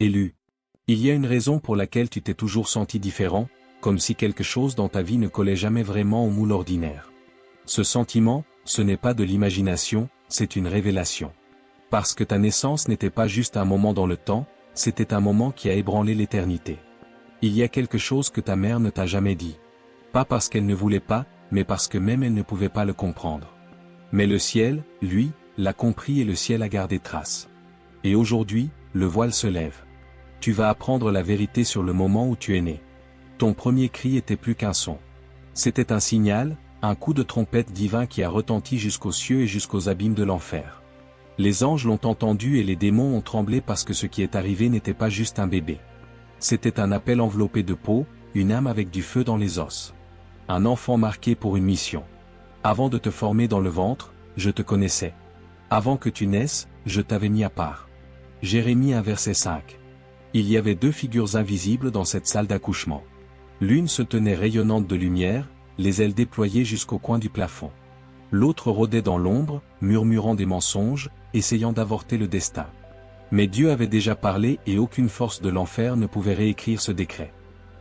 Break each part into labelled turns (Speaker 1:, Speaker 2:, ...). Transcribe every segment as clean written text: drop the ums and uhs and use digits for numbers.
Speaker 1: Élu. Il y a une raison pour laquelle tu t'es toujours senti différent, comme si quelque chose dans ta vie ne collait jamais vraiment au moule ordinaire. Ce sentiment, ce n'est pas de l'imagination, c'est une révélation. Parce que ta naissance n'était pas juste un moment dans le temps, c'était un moment qui a ébranlé l'éternité. Il y a quelque chose que ta mère ne t'a jamais dit. Pas parce qu'elle ne voulait pas, mais parce que même elle ne pouvait pas le comprendre. Mais le ciel, lui, l'a compris et le ciel a gardé trace. Et aujourd'hui, le voile se lève. Tu vas apprendre la vérité sur le moment où tu es né. Ton premier cri était plus qu'un son. C'était un signal, un coup de trompette divin qui a retenti jusqu'aux cieux et jusqu'aux abîmes de l'enfer. Les anges l'ont entendu et les démons ont tremblé parce que ce qui est arrivé n'était pas juste un bébé. C'était un appel enveloppé de peau, une âme avec du feu dans les os. Un enfant marqué pour une mission. Avant de te former dans le ventre, je te connaissais. Avant que tu naisses, je t'avais mis à part. Jérémie 1 verset 5. Il y avait deux figures invisibles dans cette salle d'accouchement. L'une se tenait rayonnante de lumière, les ailes déployées jusqu'au coin du plafond. L'autre rôdait dans l'ombre, murmurant des mensonges, essayant d'avorter le destin. Mais Dieu avait déjà parlé et aucune force de l'enfer ne pouvait réécrire ce décret.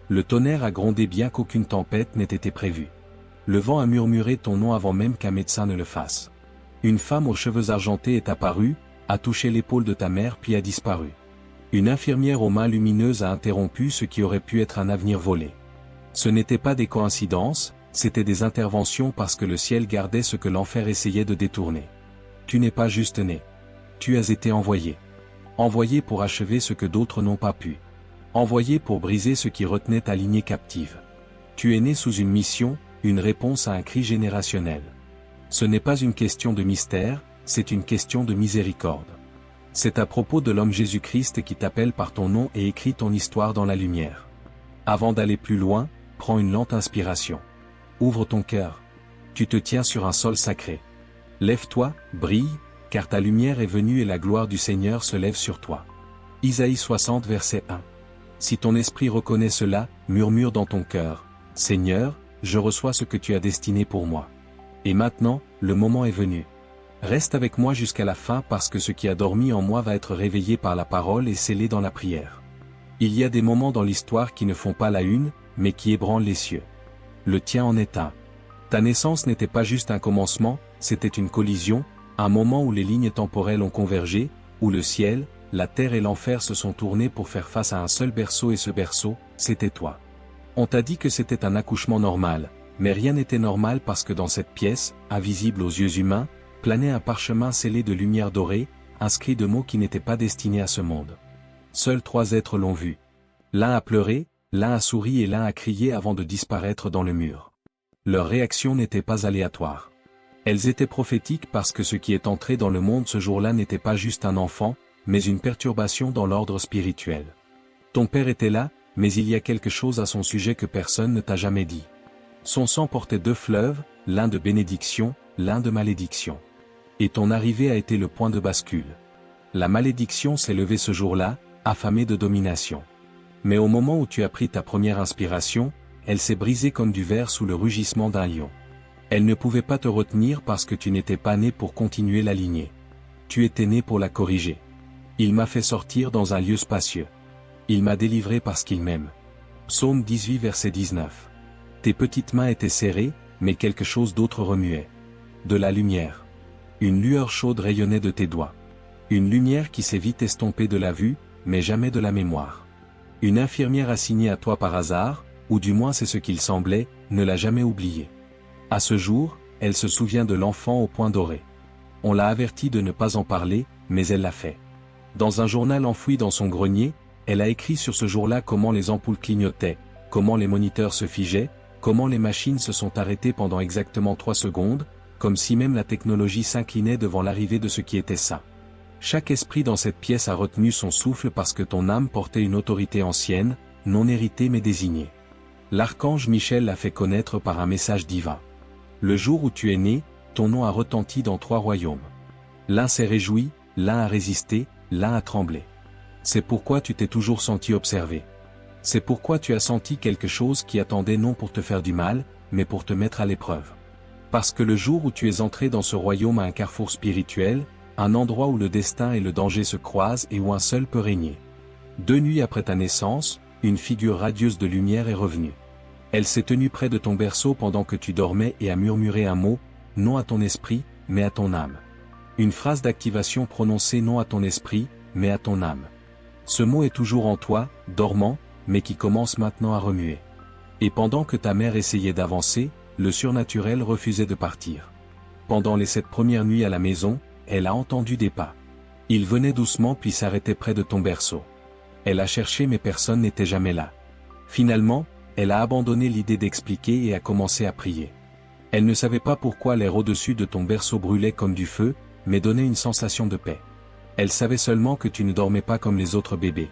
Speaker 1: Le tonnerre a grondé bien qu'aucune tempête n'ait été prévue. Le vent a murmuré ton nom avant même qu'un médecin ne le fasse. Une femme aux cheveux argentés est apparue, a touché l'épaule de ta mère puis a disparu. Une infirmière aux mains lumineuses a interrompu ce qui aurait pu être un avenir volé. Ce n'étaient pas des coïncidences, c'étaient des interventions parce que le ciel gardait ce que l'enfer essayait de détourner. Tu n'es pas juste né. Tu as été envoyé. Envoyé pour achever ce que d'autres n'ont pas pu. Envoyé pour briser ce qui retenait ta lignée captive. Tu es né sous une mission, une réponse à un cri générationnel. Ce n'est pas une question de mystère, c'est une question de miséricorde. C'est à propos de l'homme Jésus-Christ qui t'appelle par ton nom et écrit ton histoire dans la lumière. Avant d'aller plus loin, prends une lente inspiration. Ouvre ton cœur. Tu te tiens sur un sol sacré. Lève-toi, brille, car ta lumière est venue et la gloire du Seigneur se lève sur toi. Isaïe 60 verset 1. Si ton esprit reconnaît cela, murmure dans ton cœur, Seigneur, je reçois ce que tu as destiné pour moi. Et maintenant, le moment est venu. Reste avec moi jusqu'à la fin parce que ce qui a dormi en moi va être réveillé par la parole et scellé dans la prière. Il y a des moments dans l'histoire qui ne font pas la une, mais qui ébranlent les cieux. Le tien en est un. Ta naissance n'était pas juste un commencement, c'était une collision, un moment où les lignes temporelles ont convergé, où le ciel, la terre et l'enfer se sont tournés pour faire face à un seul berceau et ce berceau, c'était toi. On t'a dit que c'était un accouchement normal, mais rien n'était normal parce que dans cette pièce, invisible aux yeux humains, planait un parchemin scellé de lumière dorée, inscrit de mots qui n'étaient pas destinés à ce monde. Seuls 3 êtres l'ont vu. L'un a pleuré, l'un a souri et l'un a crié avant de disparaître dans le mur. Leurs réactions n'étaient pas aléatoires. Elles étaient prophétiques parce que ce qui est entré dans le monde ce jour-là n'était pas juste un enfant, mais une perturbation dans l'ordre spirituel. Ton père était là, mais il y a quelque chose à son sujet que personne ne t'a jamais dit. Son sang portait 2 fleuves, l'un de bénédiction, l'un de malédiction. Et ton arrivée a été le point de bascule. La malédiction s'est levée ce jour-là, affamée de domination. Mais au moment où tu as pris ta première inspiration, elle s'est brisée comme du verre sous le rugissement d'un lion. Elle ne pouvait pas te retenir parce que tu n'étais pas né pour continuer la lignée. Tu étais né pour la corriger. Il m'a fait sortir dans un lieu spacieux. Il m'a délivré parce qu'il m'aime. Psaume 18 verset 19. Tes petites mains étaient serrées, mais quelque chose d'autre remuait. De la lumière. Une lueur chaude rayonnait de tes doigts. Une lumière qui s'est vite estompée de la vue, mais jamais de la mémoire. Une infirmière assignée à toi par hasard, ou du moins c'est ce qu'il semblait, ne l'a jamais oublié. À ce jour, elle se souvient de l'enfant au poing doré. On l'a avertie de ne pas en parler, mais elle l'a fait. Dans un journal enfoui dans son grenier, elle a écrit sur ce jour-là comment les ampoules clignotaient, comment les moniteurs se figeaient, comment les machines se sont arrêtées pendant exactement 3 secondes, comme si même la technologie s'inclinait devant l'arrivée de ce qui était ça. Chaque esprit dans cette pièce a retenu son souffle parce que ton âme portait une autorité ancienne, non héritée mais désignée. L'archange Michel l'a fait connaître par un message divin. Le jour où tu es né, ton nom a retenti dans 3 royaumes. L'un s'est réjoui, l'un a résisté, l'un a tremblé. C'est pourquoi tu t'es toujours senti observé. C'est pourquoi tu as senti quelque chose qui attendait non pour te faire du mal, mais pour te mettre à l'épreuve. Parce que le jour où tu es entré dans ce royaume à un carrefour spirituel, un endroit où le destin et le danger se croisent et où un seul peut régner. 2 nuits après ta naissance, une figure radieuse de lumière est revenue. Elle s'est tenue près de ton berceau pendant que tu dormais et a murmuré un mot, non à ton esprit, mais à ton âme. Une phrase d'activation prononcée non à ton esprit, mais à ton âme. Ce mot est toujours en toi, dormant, mais qui commence maintenant à remuer. Et pendant que ta mère essayait d'avancer, le surnaturel refusait de partir. Pendant les 7 premières nuits à la maison, elle a entendu des pas. Ils venaient doucement puis s'arrêtaient près de ton berceau. Elle a cherché mais personne n'était jamais là. Finalement, elle a abandonné l'idée d'expliquer et a commencé à prier. Elle ne savait pas pourquoi l'air au-dessus de ton berceau brûlait comme du feu, mais donnait une sensation de paix. Elle savait seulement que tu ne dormais pas comme les autres bébés.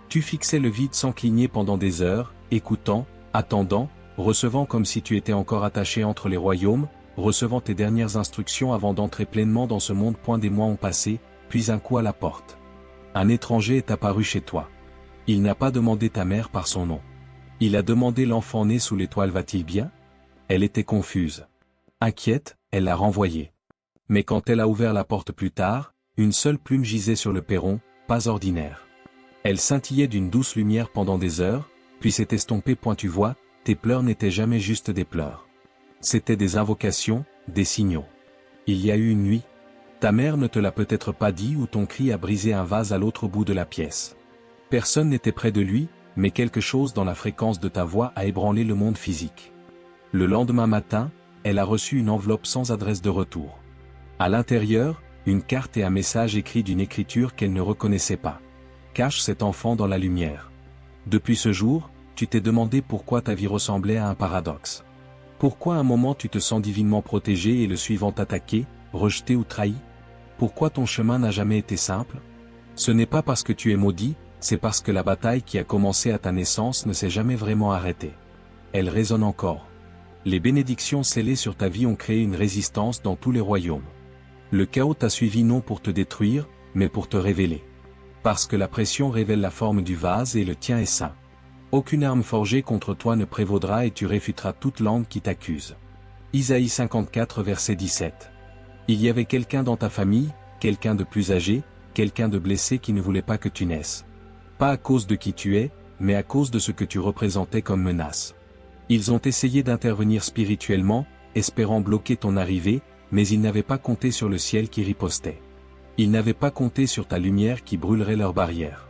Speaker 1: Tu fixais le vide sans cligner pendant des heures, écoutant, attendant, recevant comme si tu étais encore attaché entre les royaumes, recevant tes dernières instructions avant d'entrer pleinement dans ce monde. Des mois ont passé, puis un coup à la porte. Un étranger est apparu chez toi. Il n'a pas demandé ta mère par son nom. Il a demandé l'enfant né sous l'étoile va-t-il bien? Elle était confuse. Inquiète, elle l'a renvoyé. Mais quand elle a ouvert la porte plus tard, une seule plume gisait sur le perron, pas ordinaire. Elle scintillait d'une douce lumière pendant des heures, puis s'est estompée. Tu vois, tes pleurs n'étaient jamais juste des pleurs. C'étaient des invocations, des signaux. Il y a eu une nuit. Ta mère ne te l'a peut-être pas dit ou ton cri a brisé un vase à l'autre bout de la pièce. Personne n'était près de lui, mais quelque chose dans la fréquence de ta voix a ébranlé le monde physique. Le lendemain matin, elle a reçu une enveloppe sans adresse de retour. À l'intérieur, une carte et un message écrit d'une écriture qu'elle ne reconnaissait pas. Cache cet enfant dans la lumière. Depuis ce jour, tu t'es demandé pourquoi ta vie ressemblait à un paradoxe. Pourquoi un moment tu te sens divinement protégé et le suivant attaqué, rejeté ou trahi? Pourquoi ton chemin n'a jamais été simple? Ce n'est pas parce que tu es maudit, c'est parce que la bataille qui a commencé à ta naissance ne s'est jamais vraiment arrêtée. Elle résonne encore. Les bénédictions scellées sur ta vie ont créé une résistance dans tous les royaumes. Le chaos t'a suivi non pour te détruire, mais pour te révéler. Parce que la pression révèle la forme du vase et le tien est saint. Aucune arme forgée contre toi ne prévaudra et tu réfuteras toute langue qui t'accuse. Isaïe 54 verset 17. Il y avait quelqu'un dans ta famille, quelqu'un de plus âgé, quelqu'un de blessé qui ne voulait pas que tu naisses. Pas à cause de qui tu es, mais à cause de ce que tu représentais comme menace. Ils ont essayé d'intervenir spirituellement, espérant bloquer ton arrivée, mais ils n'avaient pas compté sur le ciel qui ripostait. Ils n'avaient pas compté sur ta lumière qui brûlerait leurs barrières.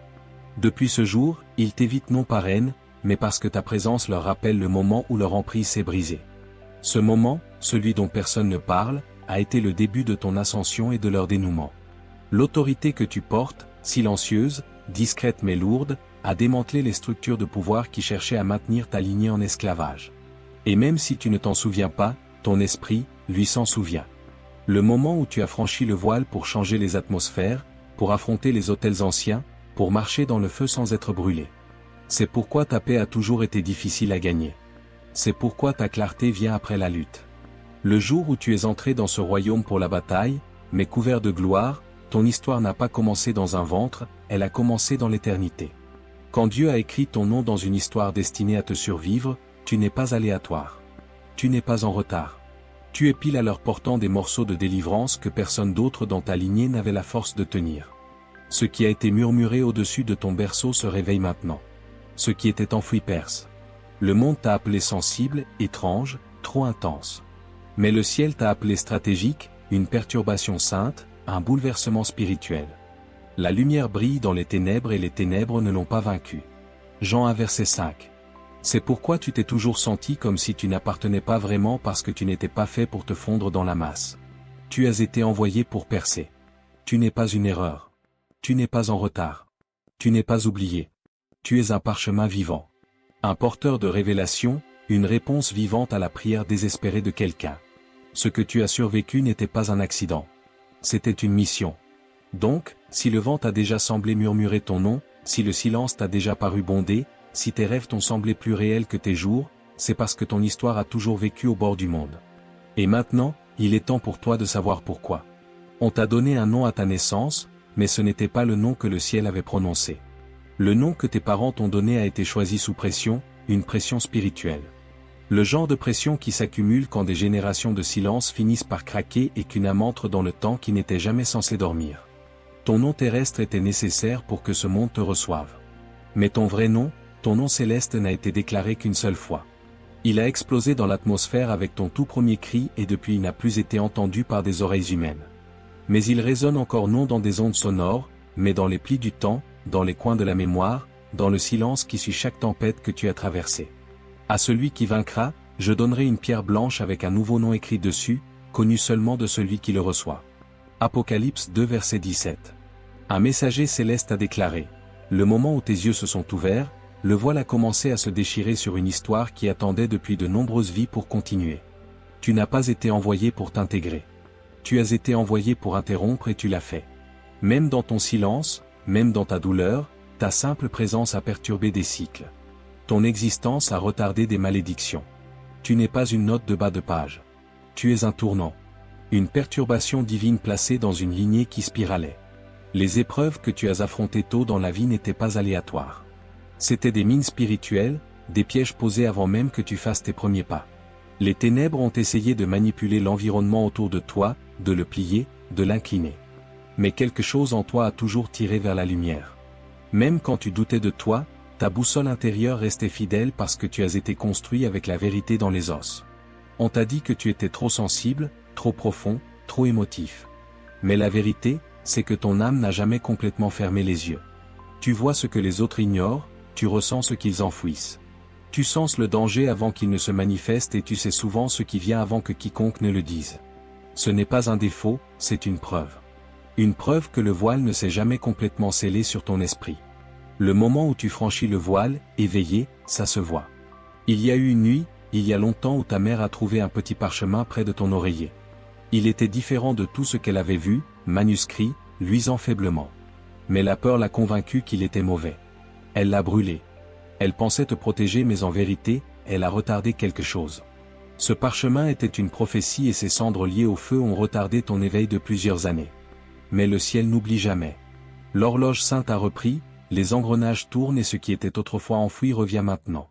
Speaker 1: Depuis ce jour, ils t'évitent non par haine, mais parce que ta présence leur rappelle le moment où leur emprise s'est brisée. Ce moment, celui dont personne ne parle, a été le début de ton ascension et de leur dénouement. L'autorité que tu portes, silencieuse, discrète mais lourde, a démantelé les structures de pouvoir qui cherchaient à maintenir ta lignée en esclavage. Et même si tu ne t'en souviens pas, ton esprit, lui s'en souvient. Le moment où tu as franchi le voile pour changer les atmosphères, pour affronter les autels anciens, pour marcher dans le feu sans être brûlé. C'est pourquoi ta paix a toujours été difficile à gagner. C'est pourquoi ta clarté vient après la lutte. Le jour où tu es entré dans ce royaume pour la bataille, mais couvert de gloire, ton histoire n'a pas commencé dans un ventre, elle a commencé dans l'éternité. Quand Dieu a écrit ton nom dans une histoire destinée à te survivre, tu n'es pas aléatoire. Tu n'es pas en retard. Tu es pile à l'heure portant des morceaux de délivrance que personne d'autre dans ta lignée n'avait la force de tenir. Ce qui a été murmuré au-dessus de ton berceau se réveille maintenant. Ce qui était enfoui perce. Le monde t'a appelé sensible, étrange, trop intense. Mais le ciel t'a appelé stratégique, une perturbation sainte, un bouleversement spirituel. La lumière brille dans les ténèbres et les ténèbres ne l'ont pas vaincu. Jean 1 verset 5. C'est pourquoi tu t'es toujours senti comme si tu n'appartenais pas vraiment parce que tu n'étais pas fait pour te fondre dans la masse. Tu as été envoyé pour percer. Tu n'es pas une erreur. Tu n'es pas en retard. Tu n'es pas oublié. Tu es un parchemin vivant. Un porteur de révélation, une réponse vivante à la prière désespérée de quelqu'un. Ce que tu as survécu n'était pas un accident. C'était une mission. Donc, si le vent t'a déjà semblé murmurer ton nom, si le silence t'a déjà paru bondé, si tes rêves t'ont semblé plus réels que tes jours, c'est parce que ton histoire a toujours vécu au bord du monde. Et maintenant, il est temps pour toi de savoir pourquoi. On t'a donné un nom à ta naissance, mais ce n'était pas le nom que le ciel avait prononcé. Le nom que tes parents t'ont donné a été choisi sous pression, une pression spirituelle. Le genre de pression qui s'accumule quand des générations de silence finissent par craquer et qu'une âme entre dans le temps qui n'était jamais censé dormir. Ton nom terrestre était nécessaire pour que ce monde te reçoive. Mais ton vrai nom, ton nom céleste n'a été déclaré qu'une seule fois. Il a explosé dans l'atmosphère avec ton tout premier cri et depuis il n'a plus été entendu par des oreilles humaines. Mais il résonne encore non dans des ondes sonores, mais dans les plis du temps, dans les coins de la mémoire, dans le silence qui suit chaque tempête que tu as traversée. À celui qui vaincra, je donnerai une pierre blanche avec un nouveau nom écrit dessus, connu seulement de celui qui le reçoit. Apocalypse 2 verset 17. Un messager céleste a déclaré: le moment où tes yeux se sont ouverts, le voile a commencé à se déchirer sur une histoire qui attendait depuis de nombreuses vies pour continuer. Tu n'as pas été envoyé pour t'intégrer. Tu as été envoyé pour interrompre et tu l'as fait. Même dans ton silence, même dans ta douleur, ta simple présence a perturbé des cycles. Ton existence a retardé des malédictions. Tu n'es pas une note de bas de page. Tu es un tournant. Une perturbation divine placée dans une lignée qui spiralait. Les épreuves que tu as affrontées tôt dans la vie n'étaient pas aléatoires. C'étaient des mines spirituelles, des pièges posés avant même que tu fasses tes premiers pas. Les ténèbres ont essayé de manipuler l'environnement autour de toi, de le plier, de l'incliner. Mais quelque chose en toi a toujours tiré vers la lumière. Même quand tu doutais de toi, ta boussole intérieure restait fidèle parce que tu as été construit avec la vérité dans les os. On t'a dit que tu étais trop sensible, trop profond, trop émotif. Mais la vérité, c'est que ton âme n'a jamais complètement fermé les yeux. Tu vois ce que les autres ignorent, tu ressens ce qu'ils enfouissent. Tu sens le danger avant qu'il ne se manifeste et tu sais souvent ce qui vient avant que quiconque ne le dise. Ce n'est pas un défaut, c'est une preuve. Une preuve que le voile ne s'est jamais complètement scellé sur ton esprit. Le moment où tu franchis le voile, éveillé, ça se voit. Il y a eu une nuit, il y a longtemps où ta mère a trouvé un petit parchemin près de ton oreiller. Il était différent de tout ce qu'elle avait vu, manuscrit, luisant faiblement. Mais la peur l'a convaincue qu'il était mauvais. Elle l'a brûlé. Elle pensait te protéger mais en vérité, elle a retardé quelque chose. Ce parchemin était une prophétie et ses cendres liées au feu ont retardé ton éveil de plusieurs années. Mais le ciel n'oublie jamais. L'horloge sainte a repris, les engrenages tournent et ce qui était autrefois enfoui revient maintenant.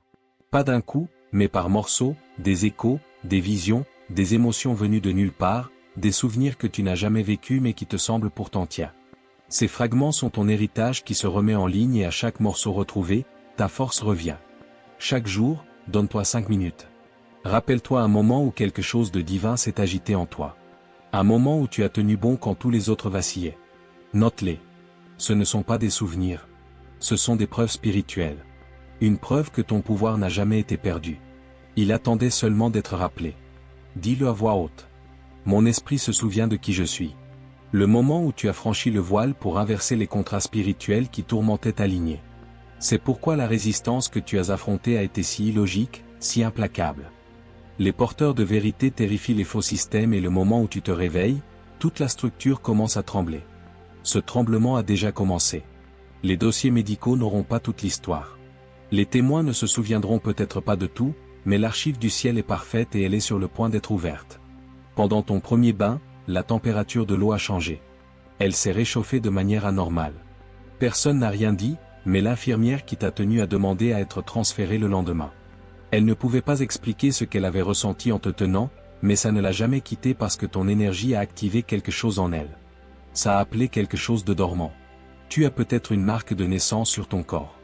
Speaker 1: Pas d'un coup, mais par morceaux, des échos, des visions, des émotions venues de nulle part, des souvenirs que tu n'as jamais vécus mais qui te semblent pourtant tiens. Ces fragments sont ton héritage qui se remet en ligne et à chaque morceau retrouvé, ta force revient. Chaque jour, donne-toi 5 minutes. Rappelle-toi un moment où quelque chose de divin s'est agité en toi. Un moment où tu as tenu bon quand tous les autres vacillaient. Note-les. Ce ne sont pas des souvenirs. Ce sont des preuves spirituelles. Une preuve que ton pouvoir n'a jamais été perdu. Il attendait seulement d'être rappelé. Dis-le à voix haute. Mon esprit se souvient de qui je suis. Le moment où tu as franchi le voile pour inverser les contrats spirituels qui tourmentaient ta lignée. C'est pourquoi la résistance que tu as affrontée a été si illogique, si implacable. Les porteurs de vérité terrifient les faux systèmes et le moment où tu te réveilles, toute la structure commence à trembler. Ce tremblement a déjà commencé. Les dossiers médicaux n'auront pas toute l'histoire. Les témoins ne se souviendront peut-être pas de tout, mais l'archive du ciel est parfaite et elle est sur le point d'être ouverte. Pendant ton premier bain, la température de l'eau a changé. Elle s'est réchauffée de manière anormale. Personne n'a rien dit, mais l'infirmière qui t'a tenu a demandé à être transférée le lendemain. Elle ne pouvait pas expliquer ce qu'elle avait ressenti en te tenant, mais ça ne l'a jamais quitté parce que ton énergie a activé quelque chose en elle. Ça a appelé quelque chose de dormant. Tu as peut-être une marque de naissance sur ton corps.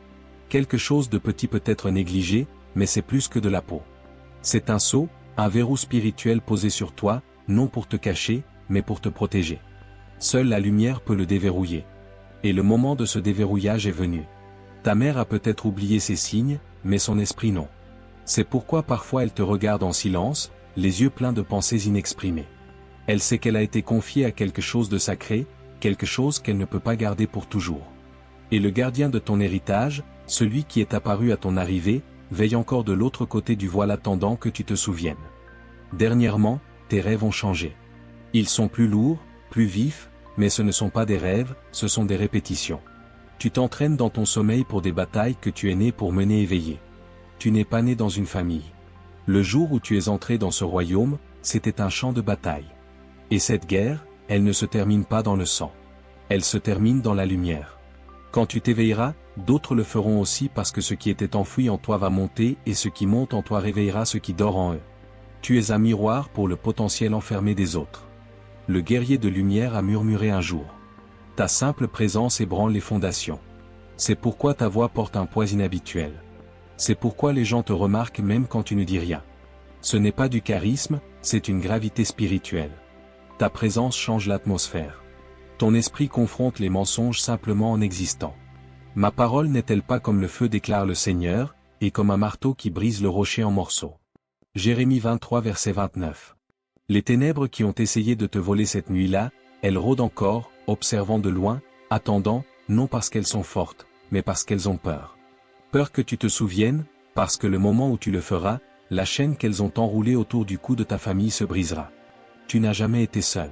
Speaker 1: Quelque chose de petit peut-être négligé, mais c'est plus que de la peau. C'est un sceau, un verrou spirituel posé sur toi, non pour te cacher, mais pour te protéger. Seule la lumière peut le déverrouiller. Et le moment de ce déverrouillage est venu. Ta mère a peut-être oublié ses signes, mais son esprit non. C'est pourquoi parfois elle te regarde en silence, les yeux pleins de pensées inexprimées. Elle sait qu'elle a été confiée à quelque chose de sacré, quelque chose qu'elle ne peut pas garder pour toujours. Et le gardien de ton héritage, celui qui est apparu à ton arrivée, veille encore de l'autre côté du voile attendant que tu te souviennes. Dernièrement, tes rêves ont changé. Ils sont plus lourds, plus vifs, mais ce ne sont pas des rêves, ce sont des répétitions. Tu t'entraînes dans ton sommeil pour des batailles que tu es né pour mener éveillé. Tu n'es pas né dans une famille. Le jour où tu es entré dans ce royaume, c'était un champ de bataille. Et cette guerre, elle ne se termine pas dans le sang. Elle se termine dans la lumière. Quand tu t'éveilleras, d'autres le feront aussi parce que ce qui était enfoui en toi va monter et ce qui monte en toi réveillera ce qui dort en eux. Tu es un miroir pour le potentiel enfermé des autres. Le guerrier de lumière a murmuré un jour. Ta simple présence ébranle les fondations. C'est pourquoi ta voix porte un poids inhabituel. C'est pourquoi les gens te remarquent même quand tu ne dis rien. Ce n'est pas du charisme, c'est une gravité spirituelle. Ta présence change l'atmosphère. Ton esprit confronte les mensonges simplement en existant. Ma parole n'est-elle pas comme le feu, déclare le Seigneur, et comme un marteau qui brise le rocher en morceaux. Jérémie 23 verset 29. Les ténèbres qui ont essayé de te voler cette nuit-là, elles rôdent encore, observant de loin, attendant, non parce qu'elles sont fortes, mais parce qu'elles ont peur. Peur que tu te souviennes, parce que le moment où tu le feras, la chaîne qu'elles ont enroulée autour du cou de ta famille se brisera. Tu n'as jamais été seul.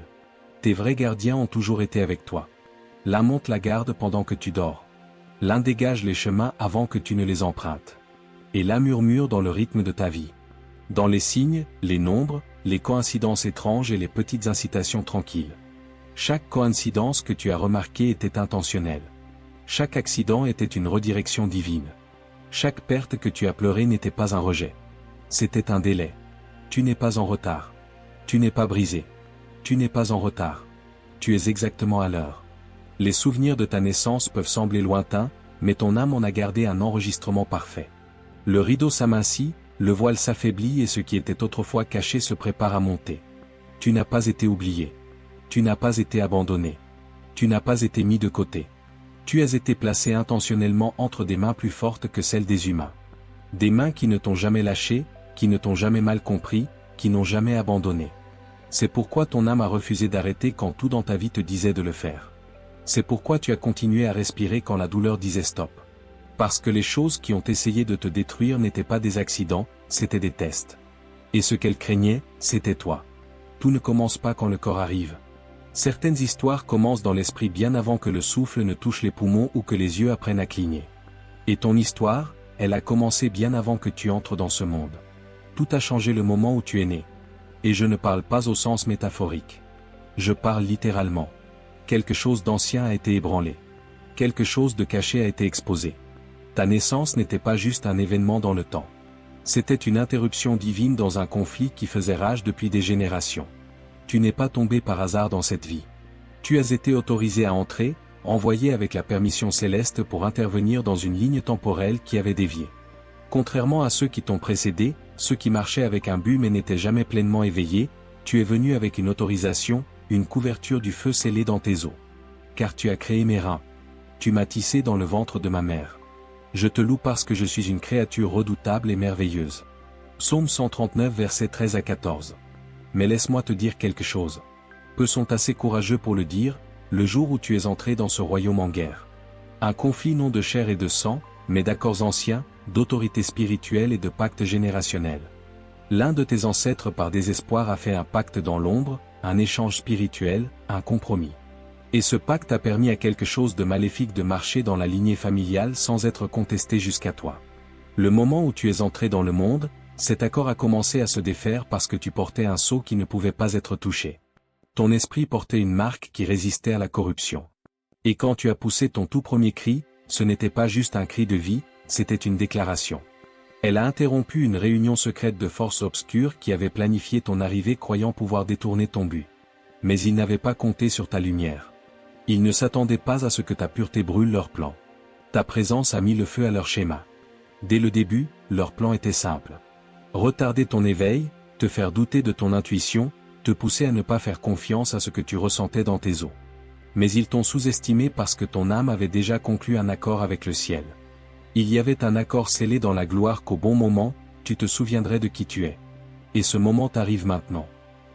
Speaker 1: Tes vrais gardiens ont toujours été avec toi. L'un monte la garde pendant que tu dors. L'un dégage les chemins avant que tu ne les empruntes. Et l'un murmure dans le rythme de ta vie. Dans les signes, les nombres, les coïncidences étranges et les petites incitations tranquilles. Chaque coïncidence que tu as remarquée était intentionnelle. Chaque accident était une redirection divine. Chaque perte que tu as pleurée n'était pas un rejet. C'était un délai. Tu n'es pas en retard. Tu n'es pas brisé. Tu n'es pas en retard. Tu es exactement à l'heure. Les souvenirs de ta naissance peuvent sembler lointains, mais ton âme en a gardé un enregistrement parfait. Le rideau s'amincit, le voile s'affaiblit et ce qui était autrefois caché se prépare à monter. Tu n'as pas été oublié. Tu n'as pas été abandonné. Tu n'as pas été mis de côté. Tu as été placé intentionnellement entre des mains plus fortes que celles des humains. Des mains qui ne t'ont jamais lâché, qui ne t'ont jamais mal compris, qui n'ont jamais abandonné. C'est pourquoi ton âme a refusé d'arrêter quand tout dans ta vie te disait de le faire. C'est pourquoi tu as continué à respirer quand la douleur disait stop. Parce que les choses qui ont essayé de te détruire n'étaient pas des accidents, c'étaient des tests. Et ce qu'elles craignaient, c'était toi. Tout ne commence pas quand le corps arrive. Certaines histoires commencent dans l'esprit bien avant que le souffle ne touche les poumons ou que les yeux apprennent à cligner. Et ton histoire, elle a commencé bien avant que tu entres dans ce monde. Tout a changé le moment où tu es né. Et je ne parle pas au sens métaphorique. Je parle littéralement. Quelque chose d'ancien a été ébranlé. Quelque chose de caché a été exposé. Ta naissance n'était pas juste un événement dans le temps. C'était une interruption divine dans un conflit qui faisait rage depuis des générations. Tu n'es pas tombé par hasard dans cette vie. Tu as été autorisé à entrer, envoyé avec la permission céleste pour intervenir dans une ligne temporelle qui avait dévié. Contrairement à ceux qui t'ont précédé, ceux qui marchaient avec un but mais n'étaient jamais pleinement éveillés, tu es venu avec une autorisation, une couverture du feu scellée dans tes os. Car tu as créé mes reins. Tu m'as tissé dans le ventre de ma mère. Je te loue parce que je suis une créature redoutable et merveilleuse. Psaume 139 versets 13 à 14. Mais laisse-moi te dire quelque chose. Peu sont assez courageux pour le dire, le jour où tu es entré dans ce royaume en guerre. Un conflit non de chair et de sang, mais d'accords anciens, d'autorité spirituelle et de pactes générationnels. L'un de tes ancêtres par désespoir a fait un pacte dans l'ombre, un échange spirituel, un compromis. Et ce pacte a permis à quelque chose de maléfique de marcher dans la lignée familiale sans être contesté jusqu'à toi. Le moment où tu es entré dans le monde, cet accord a commencé à se défaire parce que tu portais un sceau qui ne pouvait pas être touché. Ton esprit portait une marque qui résistait à la corruption. Et quand tu as poussé ton tout premier cri, ce n'était pas juste un cri de vie, c'était une déclaration. Elle a interrompu une réunion secrète de forces obscures qui avait planifié ton arrivée croyant pouvoir détourner ton but. Mais ils n'avaient pas compté sur ta lumière. Ils ne s'attendaient pas à ce que ta pureté brûle leur plan. Ta présence a mis le feu à leur schéma. Dès le début, leur plan était simple. Retarder ton éveil, te faire douter de ton intuition, te pousser à ne pas faire confiance à ce que tu ressentais dans tes os. Mais ils t'ont sous-estimé parce que ton âme avait déjà conclu un accord avec le ciel. Il y avait un accord scellé dans la gloire qu'au bon moment, tu te souviendrais de qui tu es. Et ce moment t'arrive maintenant.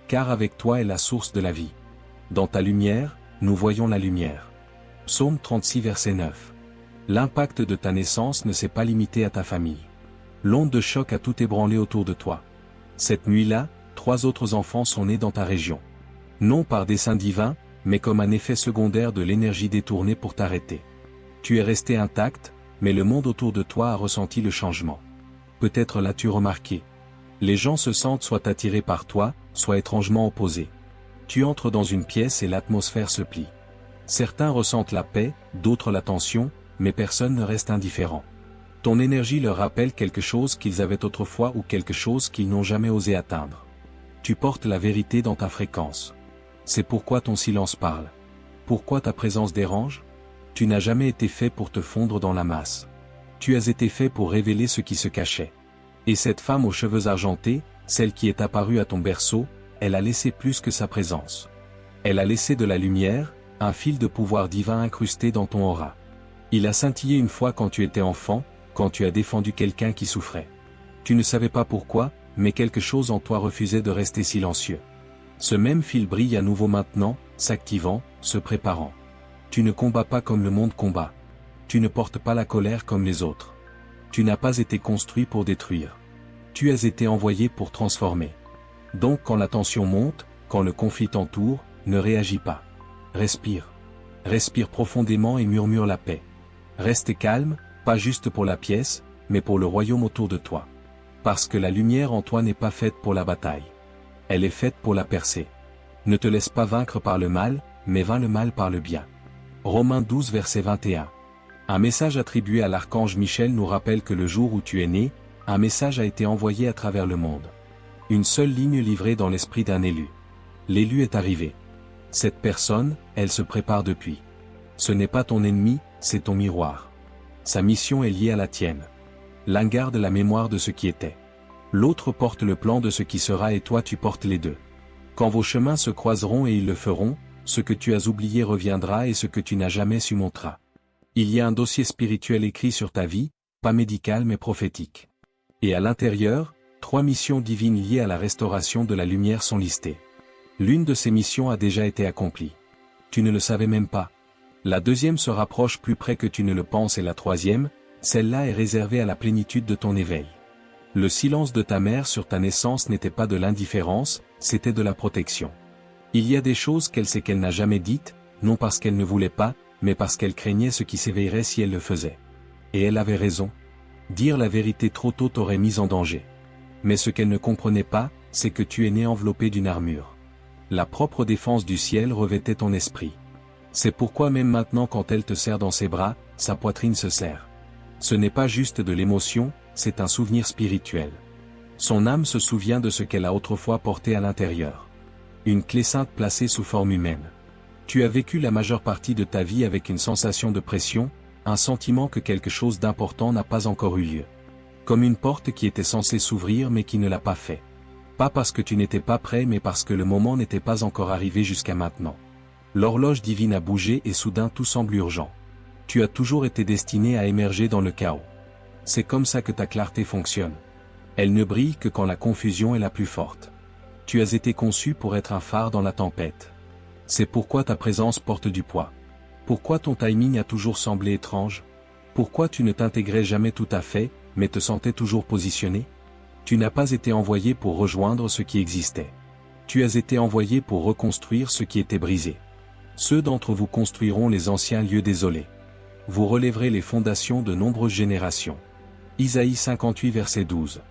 Speaker 1: Car avec toi est la source de la vie. Dans ta lumière, nous voyons la lumière. Psaume 36 verset 9. L'impact de ta naissance ne s'est pas limité à ta famille. L'onde de choc a tout ébranlé autour de toi. Cette nuit-là, 3 autres enfants sont nés dans ta région. Non par dessein divin, mais comme un effet secondaire de l'énergie détournée pour t'arrêter. Tu es resté intact, mais le monde autour de toi a ressenti le changement. Peut-être l'as-tu remarqué. Les gens se sentent soit attirés par toi, soit étrangement opposés. Tu entres dans une pièce et l'atmosphère se plie. Certains ressentent la paix, d'autres la tension, mais personne ne reste indifférent. Ton énergie leur rappelle quelque chose qu'ils avaient autrefois ou quelque chose qu'ils n'ont jamais osé atteindre. Tu portes la vérité dans ta fréquence. C'est pourquoi ton silence parle. Pourquoi ta présence dérange? Tu n'as jamais été fait pour te fondre dans la masse. Tu as été fait pour révéler ce qui se cachait. Et cette femme aux cheveux argentés, celle qui est apparue à ton berceau, elle a laissé plus que sa présence. Elle a laissé de la lumière, un fil de pouvoir divin incrusté dans ton aura. Il a scintillé une fois quand tu étais enfant, quand tu as défendu quelqu'un qui souffrait. Tu ne savais pas pourquoi, mais quelque chose en toi refusait de rester silencieux. Ce même fil brille à nouveau maintenant, s'activant, se préparant. Tu ne combats pas comme le monde combat. Tu ne portes pas la colère comme les autres. Tu n'as pas été construit pour détruire. Tu as été envoyé pour transformer. Donc quand la tension monte, quand le conflit t'entoure, ne réagis pas. Respire. Respire profondément et murmure la paix. Reste calme, pas juste pour la pièce, mais pour le royaume autour de toi. Parce que la lumière en toi n'est pas faite pour la bataille. Elle est faite pour la percer. Ne te laisse pas vaincre par le mal, mais vains le mal par le bien. Romains 12 verset 21. Un message attribué à l'archange Michel nous rappelle que le jour où tu es né, un message a été envoyé à travers le monde. Une seule ligne livrée dans l'esprit d'un élu. L'élu est arrivé. Cette personne, elle se prépare depuis. Ce n'est pas ton ennemi, c'est ton miroir. Sa mission est liée à la tienne. L'un garde la mémoire de ce qui était. L'autre porte le plan de ce qui sera et toi tu portes les deux. Quand vos chemins se croiseront et ils le feront, ce que tu as oublié reviendra et ce que tu n'as jamais su montera. Il y a un dossier spirituel écrit sur ta vie, pas médical mais prophétique. Et à l'intérieur, 3 missions divines liées à la restauration de la lumière sont listées. L'une de ces missions a déjà été accomplie. Tu ne le savais même pas. La deuxième se rapproche plus près que tu ne le penses et la troisième, celle-là est réservée à la plénitude de ton éveil. Le silence de ta mère sur ta naissance n'était pas de l'indifférence, c'était de la protection. Il y a des choses qu'elle sait qu'elle n'a jamais dites, non parce qu'elle ne voulait pas, mais parce qu'elle craignait ce qui s'éveillerait si elle le faisait. Et elle avait raison. Dire la vérité trop tôt t'aurait mise en danger. Mais ce qu'elle ne comprenait pas, c'est que tu es né enveloppé d'une armure. La propre défense du ciel revêtait ton esprit. C'est pourquoi même maintenant quand elle te serre dans ses bras, sa poitrine se serre. Ce n'est pas juste de l'émotion, c'est un souvenir spirituel. Son âme se souvient de ce qu'elle a autrefois porté à l'intérieur. Une clé sainte placée sous forme humaine. Tu as vécu la majeure partie de ta vie avec une sensation de pression, un sentiment que quelque chose d'important n'a pas encore eu lieu. Comme une porte qui était censée s'ouvrir mais qui ne l'a pas fait. Pas parce que tu n'étais pas prêt mais parce que le moment n'était pas encore arrivé jusqu'à maintenant. L'horloge divine a bougé et soudain tout semble urgent. Tu as toujours été destiné à émerger dans le chaos. C'est comme ça que ta clarté fonctionne. Elle ne brille que quand la confusion est la plus forte. Tu as été conçu pour être un phare dans la tempête. C'est pourquoi ta présence porte du poids. Pourquoi ton timing a toujours semblé étrange? Pourquoi tu ne t'intégrais jamais tout à fait, mais te sentais toujours positionné? Tu n'as pas été envoyé pour rejoindre ce qui existait. Tu as été envoyé pour reconstruire ce qui était brisé. Ceux d'entre vous construiront les anciens lieux désolés. Vous relèverez les fondations de nombreuses générations. Isaïe 58 verset 12.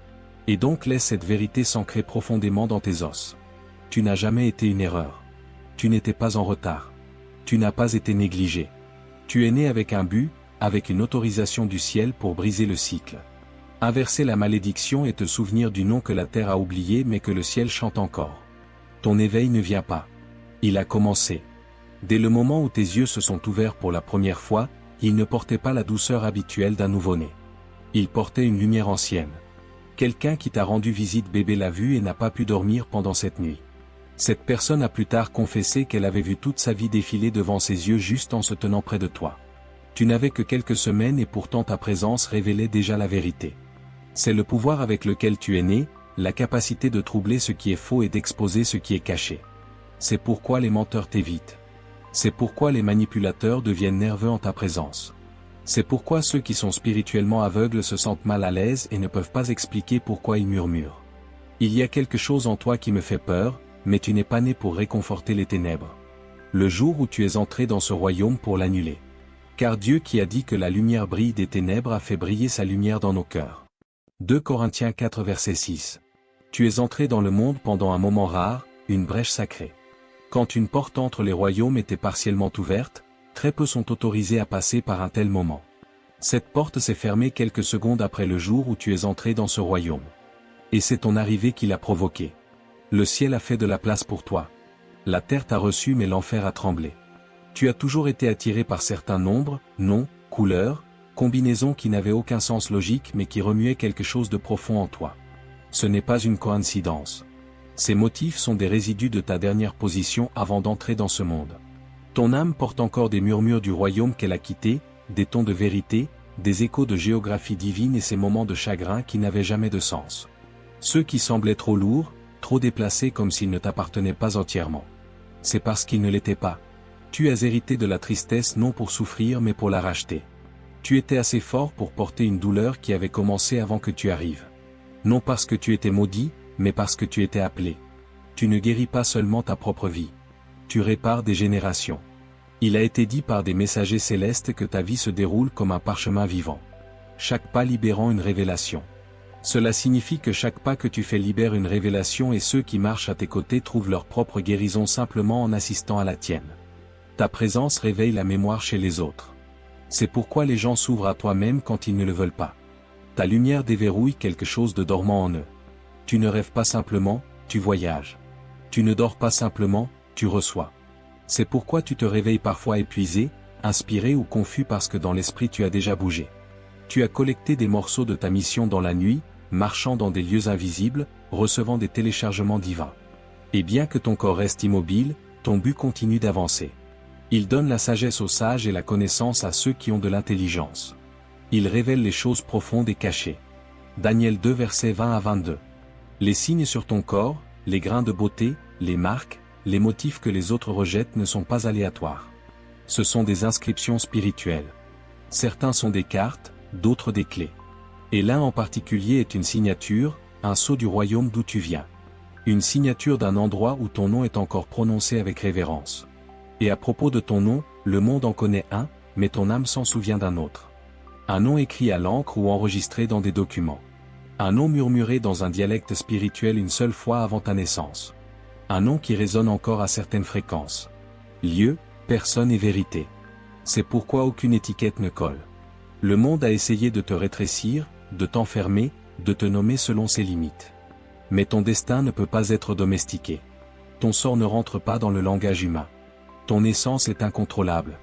Speaker 1: Et donc laisse cette vérité s'ancrer profondément dans tes os. Tu n'as jamais été une erreur. Tu n'étais pas en retard. Tu n'as pas été négligé. Tu es né avec un but, avec une autorisation du ciel pour briser le cycle. Inverser la malédiction et te souvenir du nom que la terre a oublié mais que le ciel chante encore. Ton éveil ne vient pas. Il a commencé. Dès le moment où tes yeux se sont ouverts pour la première fois, il ne portait pas la douceur habituelle d'un nouveau-né. Il portait une lumière ancienne. Quelqu'un qui t'a rendu visite bébé l'a vu et n'a pas pu dormir pendant cette nuit. Cette personne a plus tard confessé qu'elle avait vu toute sa vie défiler devant ses yeux juste en se tenant près de toi. Tu n'avais que quelques semaines et pourtant ta présence révélait déjà la vérité. C'est le pouvoir avec lequel tu es né, la capacité de troubler ce qui est faux et d'exposer ce qui est caché. C'est pourquoi les menteurs t'évitent. C'est pourquoi les manipulateurs deviennent nerveux en ta présence. C'est pourquoi ceux qui sont spirituellement aveugles se sentent mal à l'aise et ne peuvent pas expliquer pourquoi ils murmurent. Il y a quelque chose en toi qui me fait peur, mais tu n'es pas né pour réconforter les ténèbres. Le jour où tu es entré dans ce royaume pour l'annuler. Car Dieu qui a dit que la lumière brille des ténèbres a fait briller sa lumière dans nos cœurs. 2 Corinthiens 4 verset 6. Tu es entré dans le monde pendant un moment rare, une brèche sacrée. Quand une porte entre les royaumes était partiellement ouverte, très peu sont autorisés à passer par un tel moment. Cette porte s'est fermée quelques secondes après le jour où tu es entré dans ce royaume. Et c'est ton arrivée qui l'a provoqué. Le ciel a fait de la place pour toi. La terre t'a reçu mais l'enfer a tremblé. Tu as toujours été attiré par certains nombres, noms, couleurs, combinaisons qui n'avaient aucun sens logique mais qui remuaient quelque chose de profond en toi. Ce n'est pas une coïncidence. Ces motifs sont des résidus de ta dernière position avant d'entrer dans ce monde. Ton âme porte encore des murmures du royaume qu'elle a quitté, des tons de vérité, des échos de géographie divine et ces moments de chagrin qui n'avaient jamais de sens. Ceux qui semblaient trop lourds, trop déplacés comme s'ils ne t'appartenaient pas entièrement. C'est parce qu'ils ne l'étaient pas. Tu as hérité de la tristesse non pour souffrir mais pour la racheter. Tu étais assez fort pour porter une douleur qui avait commencé avant que tu arrives. Non parce que tu étais maudit, mais parce que tu étais appelé. Tu ne guéris pas seulement ta propre vie. Tu répares des générations. Il a été dit par des messagers célestes que ta vie se déroule comme un parchemin vivant. Chaque pas libérant une révélation. Cela signifie que chaque pas que tu fais libère une révélation et ceux qui marchent à tes côtés trouvent leur propre guérison simplement en assistant à la tienne. Ta présence réveille la mémoire chez les autres. C'est pourquoi les gens s'ouvrent à toi-même quand ils ne le veulent pas. Ta lumière déverrouille quelque chose de dormant en eux. Tu ne rêves pas simplement, tu voyages. Tu ne dors pas simplement, tu reçois. C'est pourquoi tu te réveilles parfois épuisé, inspiré ou confus parce que dans l'esprit tu as déjà bougé. Tu as collecté des morceaux de ta mission dans la nuit, marchant dans des lieux invisibles, recevant des téléchargements divins. Et bien que ton corps reste immobile, ton but continue d'avancer. Il donne la sagesse aux sages et la connaissance à ceux qui ont de l'intelligence. Il révèle les choses profondes et cachées. Daniel 2 versets 20 à 22. Les signes sur ton corps, les grains de beauté, les marques, les motifs que les autres rejettent ne sont pas aléatoires. Ce sont des inscriptions spirituelles. Certains sont des cartes, d'autres des clés. Et l'un en particulier est une signature, un sceau du royaume d'où tu viens. Une signature d'un endroit où ton nom est encore prononcé avec révérence. Et à propos de ton nom, le monde en connaît un, mais ton âme s'en souvient d'un autre. Un nom écrit à l'encre ou enregistré dans des documents. Un nom murmuré dans un dialecte spirituel une seule fois avant ta naissance. Un nom qui résonne encore à certaines fréquences. Lieu, personne et vérité. C'est pourquoi aucune étiquette ne colle. Le monde a essayé de te rétrécir, de t'enfermer, de te nommer selon ses limites. Mais ton destin ne peut pas être domestiqué. Ton sort ne rentre pas dans le langage humain. Ton essence est incontrôlable.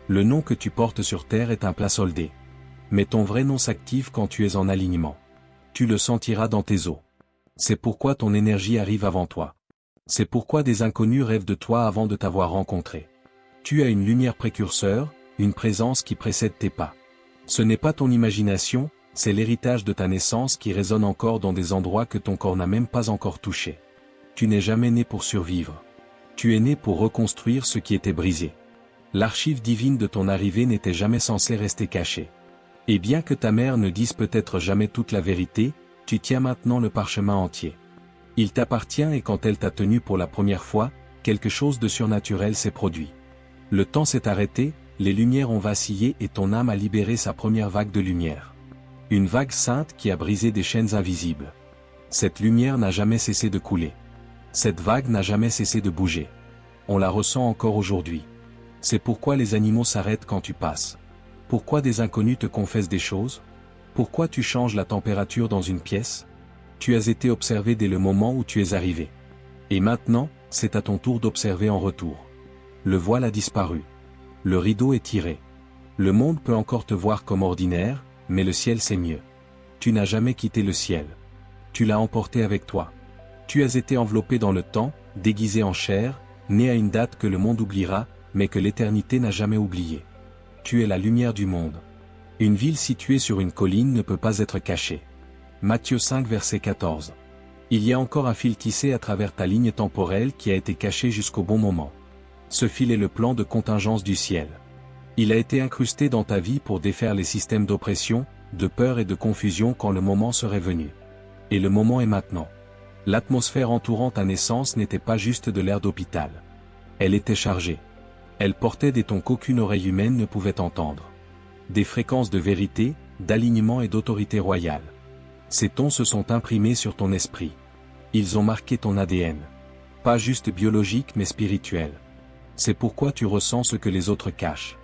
Speaker 1: Le nom que tu portes sur terre est un plat soldé. Mais ton vrai nom s'active quand tu es en alignement. Tu le sentiras dans tes os. C'est pourquoi ton énergie arrive avant toi. C'est pourquoi des inconnus rêvent de toi avant de t'avoir rencontré. Tu as une lumière précurseur, une présence qui précède tes pas. Ce n'est pas ton imagination, c'est l'héritage de ta naissance qui résonne encore dans des endroits que ton corps n'a même pas encore touchés. Tu n'es jamais né pour survivre. Tu es né pour reconstruire ce qui était brisé. L'archive divine de ton arrivée n'était jamais censée rester cachée. Et bien que ta mère ne dise peut-être jamais toute la vérité, tu tiens maintenant le parchemin entier. Il t'appartient et quand elle t'a tenu pour la première fois, quelque chose de surnaturel s'est produit. Le temps s'est arrêté, les lumières ont vacillé et ton âme a libéré sa première vague de lumière. Une vague sainte qui a brisé des chaînes invisibles. Cette lumière n'a jamais cessé de couler. Cette vague n'a jamais cessé de bouger. On la ressent encore aujourd'hui. C'est pourquoi les animaux s'arrêtent quand tu passes. Pourquoi des inconnus te confessent des choses? Pourquoi tu changes la température dans une pièce? Tu as été observé dès le moment où tu es arrivé. Et maintenant, c'est à ton tour d'observer en retour. Le voile a disparu. Le rideau est tiré. Le monde peut encore te voir comme ordinaire, mais le ciel c'est mieux. Tu n'as jamais quitté le ciel. Tu l'as emporté avec toi. Tu as été enveloppé dans le temps, déguisé en chair, né à une date que le monde oubliera, mais que l'éternité n'a jamais oubliée. Tu es la lumière du monde. Une ville située sur une colline ne peut pas être cachée. Matthieu 5 verset 14. Il y a encore un fil tissé à travers ta ligne temporelle qui a été caché jusqu'au bon moment. Ce fil est le plan de contingence du ciel. Il a été incrusté dans ta vie pour défaire les systèmes d'oppression, de peur et de confusion quand le moment serait venu. Et le moment est maintenant. L'atmosphère entourant ta naissance n'était pas juste de l'air d'hôpital. Elle était chargée. Elle portait des tons qu'aucune oreille humaine ne pouvait entendre. Des fréquences de vérité, d'alignement et d'autorité royale. Ces tons se sont imprimés sur ton esprit. Ils ont marqué ton ADN. Pas juste biologique mais spirituel. C'est pourquoi tu ressens ce que les autres cachent.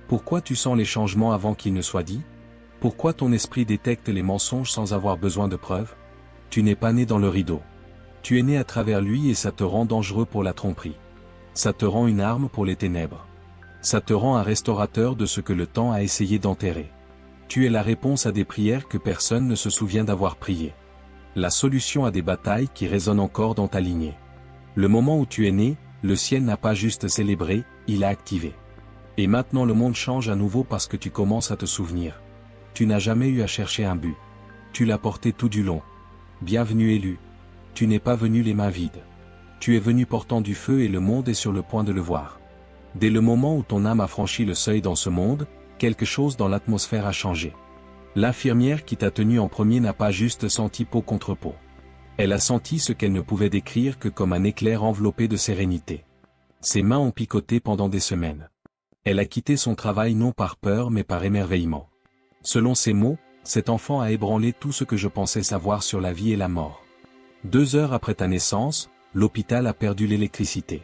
Speaker 1: Pourquoi tu sens les changements avant qu'ils ne soient dits? Pourquoi ton esprit détecte les mensonges sans avoir besoin de preuves? Tu n'es pas né dans le rideau. Tu es né à travers lui et ça te rend dangereux pour la tromperie. Ça te rend une arme pour les ténèbres. Ça te rend un restaurateur de ce que le temps a essayé d'enterrer. Tu es la réponse à des prières que personne ne se souvient d'avoir priées. La solution à des batailles qui résonnent encore dans ta lignée. Le moment où tu es né, le ciel n'a pas juste célébré, il a activé. Et maintenant le monde change à nouveau parce que tu commences à te souvenir. Tu n'as jamais eu à chercher un but. Tu l'as porté tout du long. Bienvenue élu. Tu n'es pas venu les mains vides. Tu es venu portant du feu et le monde est sur le point de le voir. Dès le moment où ton âme a franchi le seuil dans ce monde, quelque chose dans l'atmosphère a changé. L'infirmière qui t'a tenu en premier n'a pas juste senti peau contre peau. Elle a senti ce qu'elle ne pouvait décrire que comme un éclair enveloppé de sérénité. Ses mains ont picoté pendant des semaines. Elle a quitté son travail non par peur mais par émerveillement. Selon ses mots, cet enfant a ébranlé tout ce que je pensais savoir sur la vie et la mort. 2 heures après ta naissance, l'hôpital a perdu l'électricité.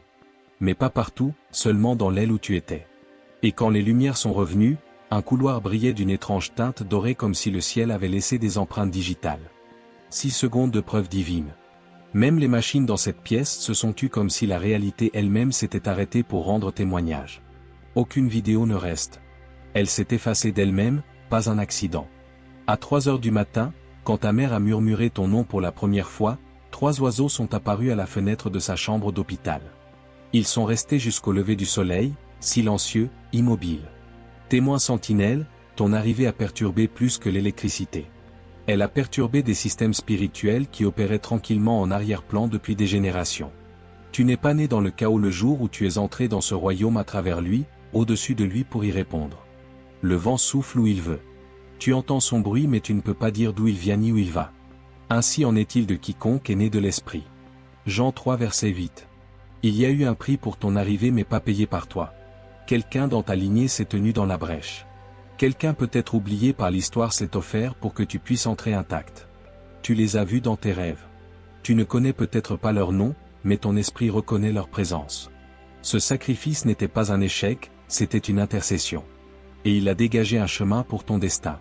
Speaker 1: Mais pas partout, seulement dans l'aile où tu étais. Et quand les lumières sont revenues, un couloir brillait d'une étrange teinte dorée comme si le ciel avait laissé des empreintes digitales. 6 secondes de preuve divine. Même les machines dans cette pièce se sont tues comme si la réalité elle-même s'était arrêtée pour rendre témoignage. Aucune vidéo ne reste. Elle s'est effacée d'elle-même, pas un accident. À 3 heures du matin, quand ta mère a murmuré ton nom pour la première fois, 3 oiseaux sont apparus à la fenêtre de sa chambre d'hôpital. Ils sont restés jusqu'au lever du soleil, silencieux, immobiles. Témoin sentinelle, ton arrivée a perturbé plus que l'électricité. Elle a perturbé des systèmes spirituels qui opéraient tranquillement en arrière-plan depuis des générations. Tu n'es pas né dans le chaos le jour où tu es entré dans ce royaume à travers lui, au-dessus de lui pour y répondre. Le vent souffle où il veut. Tu entends son bruit mais tu ne peux pas dire d'où il vient ni où il va. Ainsi en est-il de quiconque est né de l'esprit. Jean 3 verset 8. Il y a eu un prix pour ton arrivée mais pas payé par toi. Quelqu'un dans ta lignée s'est tenu dans la brèche. Quelqu'un peut-être oublié par l'histoire s'est offert pour que tu puisses entrer intact. Tu les as vus dans tes rêves. Tu ne connais peut-être pas leur nom, mais ton esprit reconnaît leur présence. Ce sacrifice n'était pas un échec, c'était une intercession. Et il a dégagé un chemin pour ton destin.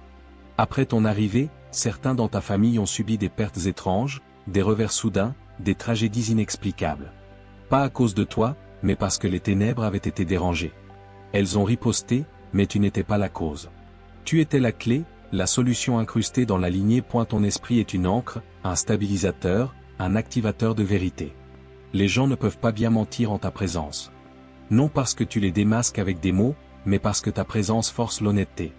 Speaker 1: Après ton arrivée, certains dans ta famille ont subi des pertes étranges, des revers soudains, des tragédies inexplicables. Pas à cause de toi, mais parce que les ténèbres avaient été dérangées. Elles ont riposté, mais tu n'étais pas la cause. Tu étais la clé, la solution incrustée dans la lignée. Ton esprit est une encre, un stabilisateur, un activateur de vérité. Les gens ne peuvent pas bien mentir en ta présence. Non parce que tu les démasques avec des mots, mais parce que ta présence force l'honnêteté.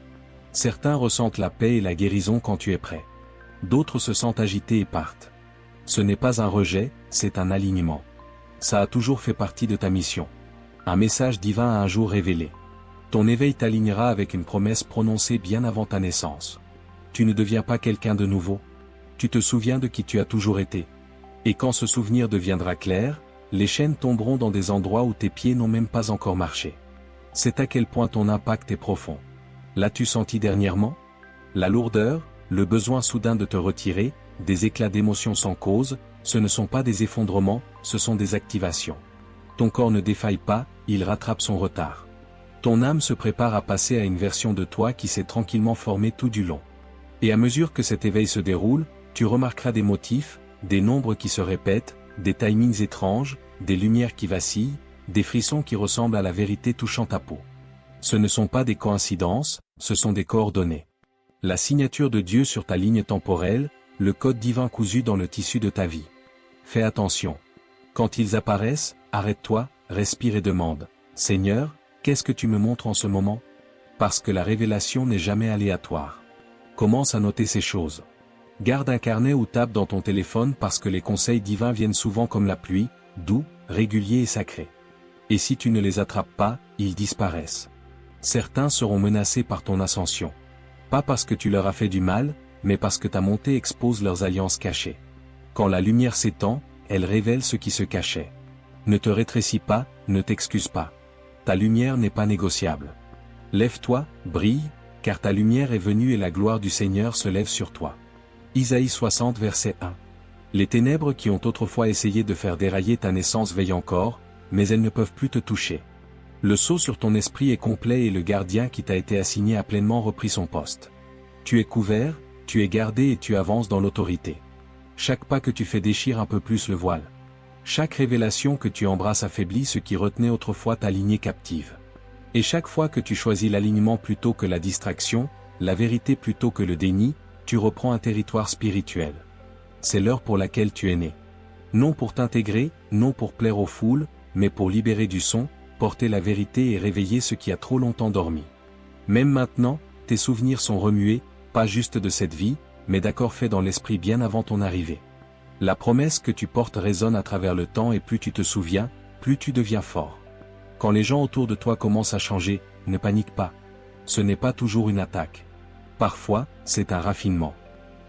Speaker 1: Certains ressentent la paix et la guérison quand tu es prêt. D'autres se sentent agités et partent. Ce n'est pas un rejet, c'est un alignement. Ça a toujours fait partie de ta mission. Un message divin a un jour révélé. Ton éveil t'alignera avec une promesse prononcée bien avant ta naissance. Tu ne deviens pas quelqu'un de nouveau. Tu te souviens de qui tu as toujours été. Et quand ce souvenir deviendra clair, les chaînes tomberont dans des endroits où tes pieds n'ont même pas encore marché. C'est à quel point ton impact est profond. L'as-tu senti dernièrement? La lourdeur, le besoin soudain de te retirer, des éclats d'émotions sans cause, ce ne sont pas des effondrements, ce sont des activations. Ton corps ne défaille pas, il rattrape son retard. Ton âme se prépare à passer à une version de toi qui s'est tranquillement formée tout du long. Et à mesure que cet éveil se déroule, tu remarqueras des motifs, des nombres qui se répètent, des timings étranges, des lumières qui vacillent, des frissons qui ressemblent à la vérité touchant ta peau. Ce ne sont pas des coïncidences, ce sont des coordonnées. La signature de Dieu sur ta ligne temporelle, le code divin cousu dans le tissu de ta vie. Fais attention. Quand ils apparaissent, arrête-toi, respire et demande. Seigneur, qu'est-ce que tu me montres en ce moment? Parce que la révélation n'est jamais aléatoire. Commence à noter ces choses. Garde un carnet ou tape dans ton téléphone parce que les conseils divins viennent souvent comme la pluie, doux, réguliers et sacrés. Et si tu ne les attrapes pas, ils disparaissent. Certains seront menacés par ton ascension. Pas parce que tu leur as fait du mal, mais parce que ta montée expose leurs alliances cachées. Quand la lumière s'étend, elle révèle ce qui se cachait. Ne te rétrécis pas, ne t'excuse pas. Ta lumière n'est pas négociable. Lève-toi, brille, car ta lumière est venue et la gloire du Seigneur se lève sur toi. Isaïe 60 verset 1. Les ténèbres qui ont autrefois essayé de faire dérailler ta naissance veillent encore, mais elles ne peuvent plus te toucher. Le sceau sur ton esprit est complet et le gardien qui t'a été assigné a pleinement repris son poste. Tu es couvert, tu es gardé et tu avances dans l'autorité. Chaque pas que tu fais déchire un peu plus le voile. Chaque révélation que tu embrasses affaiblit ce qui retenait autrefois ta lignée captive. Et chaque fois que tu choisis l'alignement plutôt que la distraction, la vérité plutôt que le déni, tu reprends un territoire spirituel. C'est l'heure pour laquelle tu es né. Non pour t'intégrer, non pour plaire aux foules, mais pour libérer du son, porter la vérité et réveiller ce qui a trop longtemps dormi. Même maintenant, tes souvenirs sont remués, pas juste de cette vie, mais d'accords faits dans l'esprit bien avant ton arrivée. La promesse que tu portes résonne à travers le temps et plus tu te souviens, plus tu deviens fort. Quand les gens autour de toi commencent à changer, ne panique pas. Ce n'est pas toujours une attaque. Parfois, c'est un raffinement.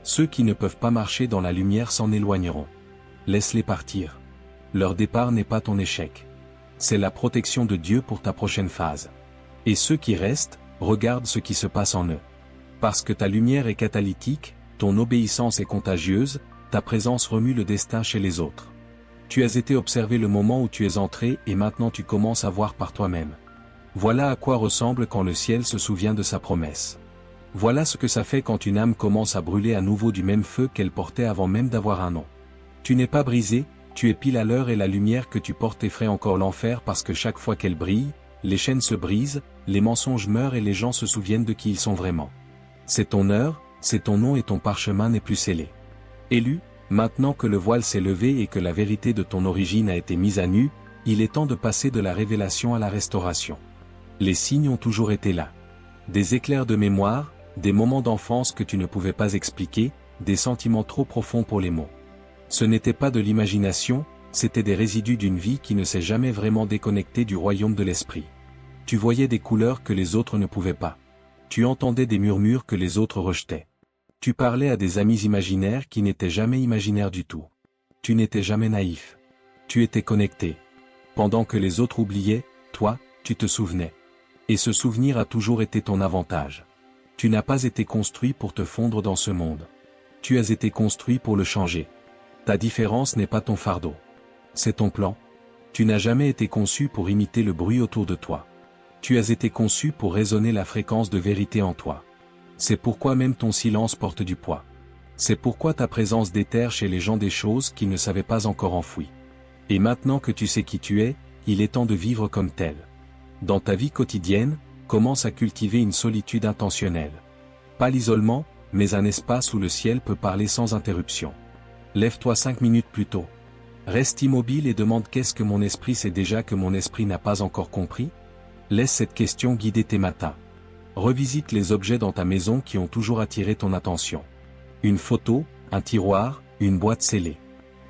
Speaker 1: Ceux qui ne peuvent pas marcher dans la lumière s'en éloigneront. Laisse-les partir. Leur départ n'est pas ton échec. C'est la protection de Dieu pour ta prochaine phase. Et ceux qui restent, regarde ce qui se passe en eux. Parce que ta lumière est catalytique, ton obéissance est contagieuse, ta présence remue le destin chez les autres. Tu as été observé le moment où tu es entré et maintenant tu commences à voir par toi-même. Voilà à quoi ressemble quand le ciel se souvient de sa promesse. Voilà ce que ça fait quand une âme commence à brûler à nouveau du même feu qu'elle portait avant même d'avoir un nom. Tu n'es pas brisé, tu es pile à l'heure et la lumière que tu portes effraie encore l'enfer parce que chaque fois qu'elle brille, les chaînes se brisent, les mensonges meurent et les gens se souviennent de qui ils sont vraiment. C'est ton heure, c'est ton nom et ton parchemin n'est plus scellé. Élu, maintenant que le voile s'est levé et que la vérité de ton origine a été mise à nu, il est temps de passer de la révélation à la restauration. Les signes ont toujours été là. Des éclairs de mémoire, des moments d'enfance que tu ne pouvais pas expliquer, des sentiments trop profonds pour les mots. Ce n'était pas de l'imagination, c'était des résidus d'une vie qui ne s'est jamais vraiment déconnectée du royaume de l'esprit. Tu voyais des couleurs que les autres ne pouvaient pas. Tu entendais des murmures que les autres rejetaient. Tu parlais à des amis imaginaires qui n'étaient jamais imaginaires du tout. Tu n'étais jamais naïf. Tu étais connecté. Pendant que les autres oubliaient, toi, tu te souvenais. Et ce souvenir a toujours été ton avantage. Tu n'as pas été construit pour te fondre dans ce monde. Tu as été construit pour le changer. Ta différence n'est pas ton fardeau. C'est ton plan. Tu n'as jamais été conçu pour imiter le bruit autour de toi. Tu as été conçu pour résonner la fréquence de vérité en toi. C'est pourquoi même ton silence porte du poids. C'est pourquoi ta présence déterre chez les gens des choses qu'ils ne savaient pas encore enfouies. Et maintenant que tu sais qui tu es, il est temps de vivre comme tel. Dans ta vie quotidienne, commence à cultiver une solitude intentionnelle. Pas l'isolement, mais un espace où le ciel peut parler sans interruption. Lève-toi 5 minutes plus tôt. Reste immobile et demande qu'est-ce que mon esprit sait déjà que mon esprit n'a pas encore compris? Laisse cette question guider tes matins. Revisite les objets dans ta maison qui ont toujours attiré ton attention. Une photo, un tiroir, une boîte scellée.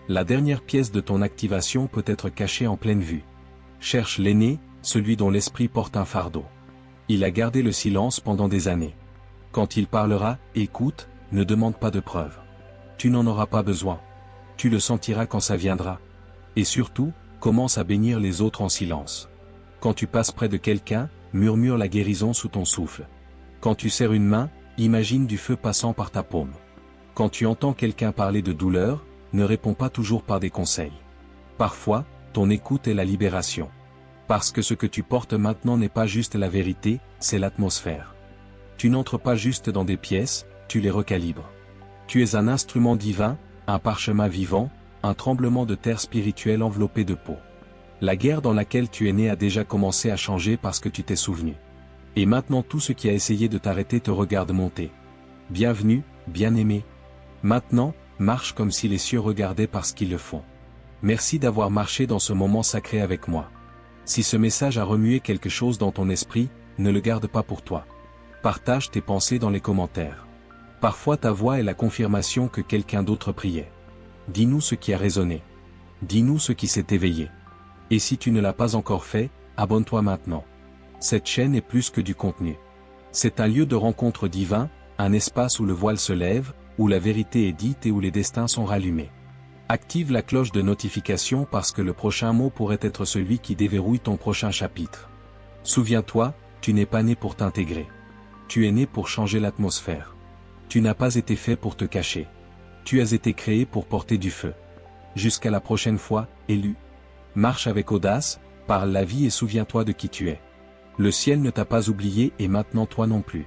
Speaker 1: La dernière pièce de ton activation peut être cachée en pleine vue. Cherche l'aîné, celui dont l'esprit porte un fardeau. Il a gardé le silence pendant des années. Quand il parlera, écoute, ne demande pas de preuves. Tu n'en auras pas besoin. Tu le sentiras quand ça viendra. Et surtout, commence à bénir les autres en silence. Quand tu passes près de quelqu'un, murmure la guérison sous ton souffle. Quand tu serres une main, imagine du feu passant par ta paume. Quand tu entends quelqu'un parler de douleur, ne réponds pas toujours par des conseils. Parfois, ton écoute est la libération. Parce que ce que tu portes maintenant n'est pas juste la vérité, c'est l'atmosphère. Tu n'entres pas juste dans des pièces, tu les recalibres. Tu es un instrument divin, un parchemin vivant, un tremblement de terre spirituel enveloppé de peau. La guerre dans laquelle tu es né a déjà commencé à changer parce que tu t'es souvenu. Et maintenant tout ce qui a essayé de t'arrêter te regarde monter. Bienvenue, bien-aimé. Maintenant, marche comme si les cieux regardaient parce qu'ils le font. Merci d'avoir marché dans ce moment sacré avec moi. Si ce message a remué quelque chose dans ton esprit, ne le garde pas pour toi. Partage tes pensées dans les commentaires. Parfois ta voix est la confirmation que quelqu'un d'autre priait. Dis-nous ce qui a résonné. Dis-nous ce qui s'est éveillé. Et si tu ne l'as pas encore fait, abonne-toi maintenant. Cette chaîne est plus que du contenu. C'est un lieu de rencontre divin, un espace où le voile se lève, où la vérité est dite et où les destins sont rallumés. Active la cloche de notification parce que le prochain mot pourrait être celui qui déverrouille ton prochain chapitre. Souviens-toi, tu n'es pas né pour t'intégrer. Tu es né pour changer l'atmosphère. Tu n'as pas été fait pour te cacher. Tu as été créé pour porter du feu. Jusqu'à la prochaine fois, élu. Marche avec audace, parle la vie et souviens-toi de qui tu es. Le ciel ne t'a pas oublié et maintenant toi non plus.